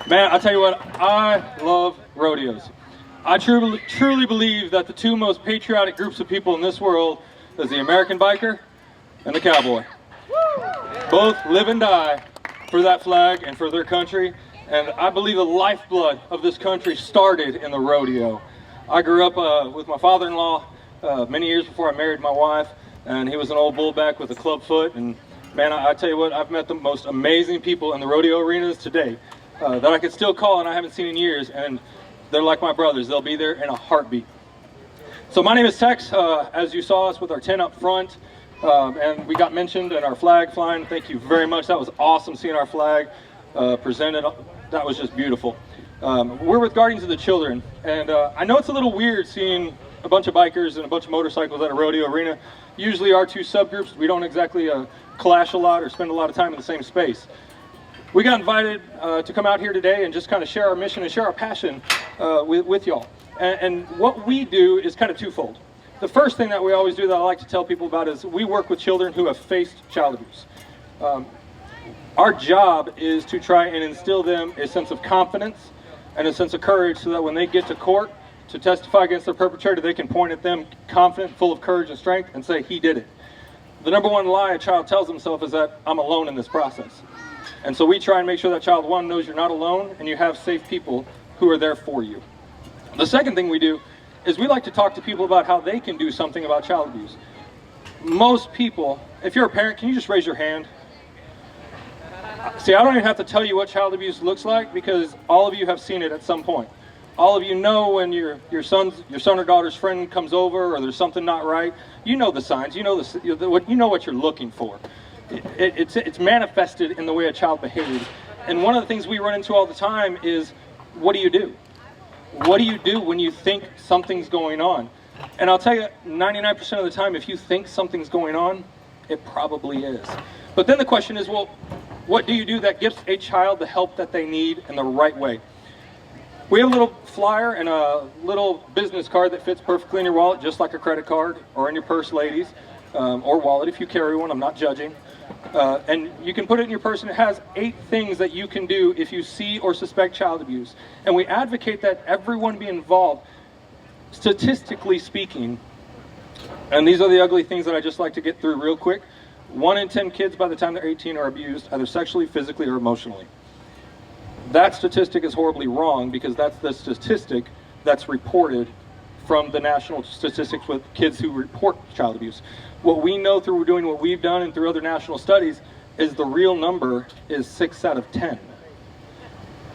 Man, I tell you what, I love rodeos. I truly believe that the two most patriotic groups of people in this world is the American biker and the cowboy. Both live and die for that flag and for their country, and I believe the lifeblood of this country started in the rodeo. I grew up with my father-in-law many years before I married my wife, and he was an old bullback with a club foot, and man, I tell you what, I've met the most amazing people in the rodeo arenas today that I could still call and I haven't seen in years, and they're like my brothers. They'll be there in a heartbeat. So my name is Tex. As you saw us with our tent up front, and we got mentioned and our flag flying. Thank you very much. That was awesome seeing our flag presented. That was just beautiful. We're with Guardians of the Children, and I know it's a little weird seeing a bunch of bikers and a bunch of motorcycles at a rodeo arena. Usually our two subgroups, we don't exactly clash a lot or spend a lot of time in the same space. We got invited to come out here today and just kind of share our mission and share our passion with y'all. And what we do is kind of twofold. The first thing that we always do that I like to tell people about is we work with children who have faced child abuse. Our job is to try and instill them a sense of confidence and a sense of courage so that when they get to court to testify against their perpetrator, they can point at them confident, full of courage and strength, and say, he did it. The number one lie a child tells himself is that I'm alone in this process. And so we try and make sure that child one knows you're not alone and you have safe people who are there for you. The second thing we do is we like to talk to people about how they can do something about child abuse. Most people, if you're a parent, can you just raise your hand? See, I don't even have to tell you what child abuse looks like because all of you have seen it at some point. All of you know when your son or daughter's friend comes over or there's something not right. You know the signs. You know what you're looking for. It's manifested in the way a child behaves. And one of the things we run into all the time is, what do you do? What do you do when you think something's going on? And I'll tell you, 99% of the time, if you think something's going on, it probably is. But then the question is, well, what do you do that gives a child the help that they need in the right way? We have a little flyer and a little business card that fits perfectly in your wallet, just like a credit card, or in your purse, ladies, or wallet if you carry one. I'm not judging. And you can put it in your purse, and it has 8 things that you can do if you see or suspect child abuse. And we advocate that everyone be involved, statistically speaking. And these are the ugly things that I just like to get through real quick. 1 in 10 kids by the time they're 18 are abused, either sexually, physically, or emotionally. That statistic is horribly wrong because that's the statistic that's reported from the national statistics with kids who report child abuse. What we know through doing what we've done and through other national studies is the real number is 6 out of 10.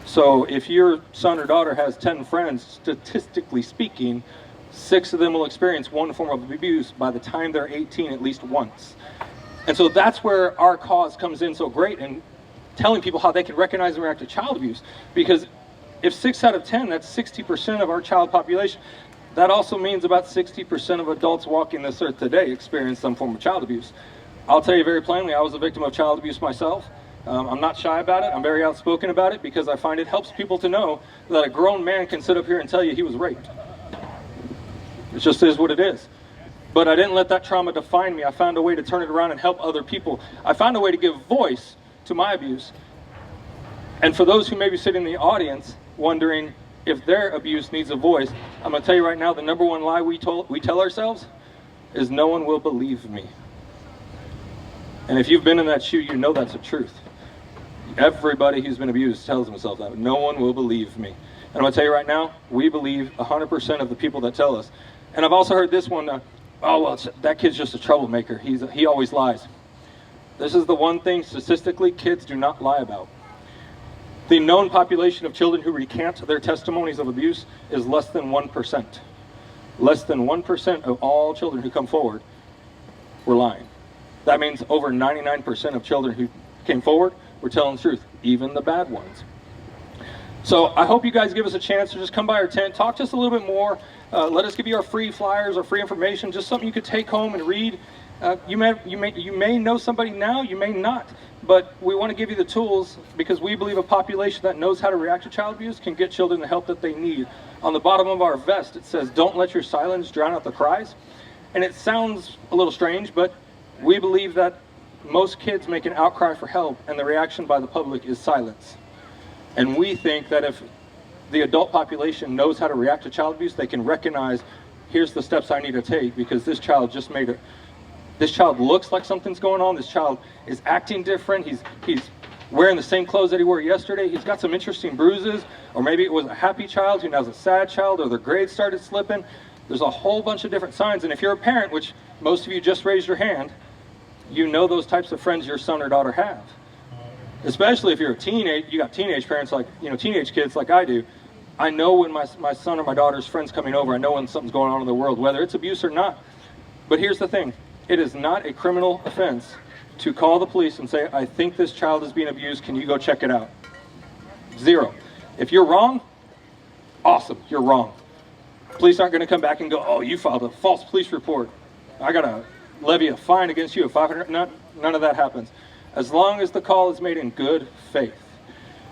So if your son or daughter has 10 friends, statistically speaking, 6 of them will experience one form of abuse by the time they're 18 at least once. And so that's where our cause comes in so great, and telling people how they can recognize and react to child abuse. Because if 6 out of 10, that's 60% of our child population. That also means about 60% of adults walking this earth today experience some form of child abuse. I'll tell you very plainly, I was a victim of child abuse myself. I'm not shy about it. I'm very outspoken about it because I find it helps people to know that a grown man can sit up here and tell you he was raped. It just is what it is. But I didn't let that trauma define me. I found a way to turn it around and help other people. I found a way to give voice to my abuse. And for those who may be sitting in the audience wondering if their abuse needs a voice, I'm going to tell you right now, the number one lie we tell ourselves is no one will believe me. And if you've been in that shoe, you know that's the truth. Everybody who's been abused tells themselves that. No one will believe me. And I'm going to tell you right now, we believe 100% of the people that tell us. And I've also heard this one, oh, well, that kid's just a troublemaker. He always lies. This is the one thing statistically kids do not lie about. The known population of children who recant their testimonies of abuse is less than 1%. Less than 1% of all children who come forward were lying. That means over 99% of children who came forward were telling the truth, even the bad ones. So I hope you guys give us a chance to just come by our tent, talk to us a little bit more. Let us give you our free flyers, our free information, just something you could take home and read. You may know somebody now, you may not, but we want to give you the tools because we believe a population that knows how to react to child abuse can get children the help that they need. On the bottom of our vest it says, "Don't let your silence drown out the cries." And it sounds a little strange, but we believe that most kids make an outcry for help and the reaction by the public is silence. And we think that if the adult population knows how to react to child abuse, they can recognize, here's the steps I need to take because this child just made it. This child looks like something's going on. This child is acting different. He's wearing the same clothes that he wore yesterday. He's got some interesting bruises, or maybe it was a happy child who now is a sad child, or their grades started slipping. There's a whole bunch of different signs. And if you're a parent, which most of you just raised your hand, you know those types of friends your son or daughter have. Especially if you're a teenage, you got teenage parents like, teenage kids like I do. I know when my son or my daughter's friend's coming over. I know when something's going on in the world, whether it's abuse or not. But here's the thing. It is not a criminal offense to call the police and say, I think this child is being abused. Can you go check it out? 0. If you're wrong, awesome, you're wrong. Police aren't going to come back and go, oh, you filed a false police report. I got to levy a fine against you of $500. None of that happens. As long as the call is made in good faith.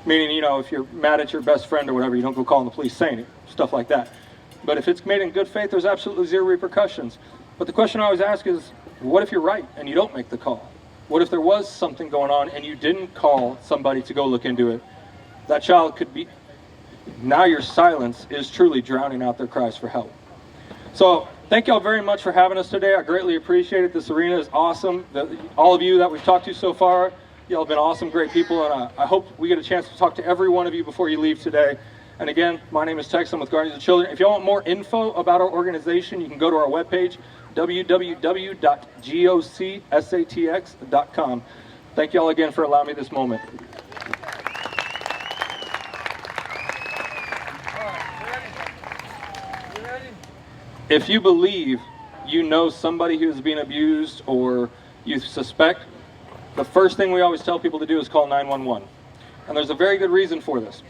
Meaning, if you're mad at your best friend or whatever, you don't go calling the police saying it, stuff like that. But if it's made in good faith, there's absolutely 0 repercussions. But the question I always ask is, what if you're right and you don't make the call? What if there was something going on and you didn't call somebody to go look into it? That child could be, now your silence is truly drowning out their cries for help. So thank y'all very much for having us today. I greatly appreciate it. This arena is awesome. All of you that we've talked to so far, y'all have been awesome, great people, and I hope we get a chance to talk to every one of you before you leave today. And again, my name is Tex. I'm with Guardians of Children. If y'all want more info about our organization, you can go to our webpage, www.gocsatx.com. Thank y'all again for allowing me this moment. If you believe you know somebody who is being abused or you suspect, the first thing we always tell people to do is call 911. And there's a very good reason for this.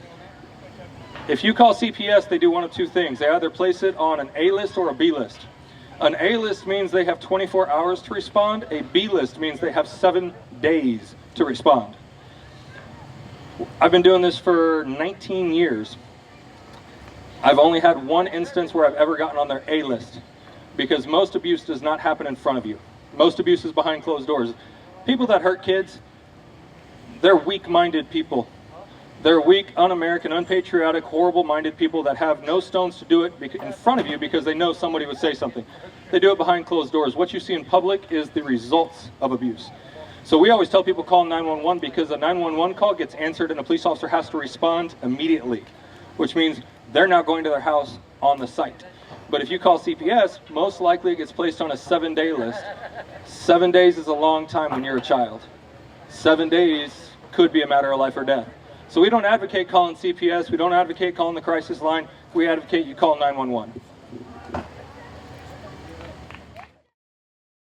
If you call CPS, they do one of two things. They either place it on an A list or a B list. An A list means they have 24 hours to respond. A B list means they have 7 days to respond. I've been doing this for 19 years. I've only had one instance where I've ever gotten on their A list, because most abuse does not happen in front of you. Most abuse is behind closed doors. People that hurt kids, they're weak-minded people. They're weak, un-American, unpatriotic, horrible-minded people that have no stones to do it in front of you because they know somebody would say something. They do it behind closed doors. What you see in public is the results of abuse. So we always tell people call 911 because a 911 call gets answered and a police officer has to respond immediately, which means they're now going to their house on the site. But if you call CPS, most likely it gets placed on a 7-day list. 7 days is a long time when you're a child. 7 days could be a matter of life or death. So we don't advocate calling CPS. We don't advocate calling the crisis line. We advocate you call 911.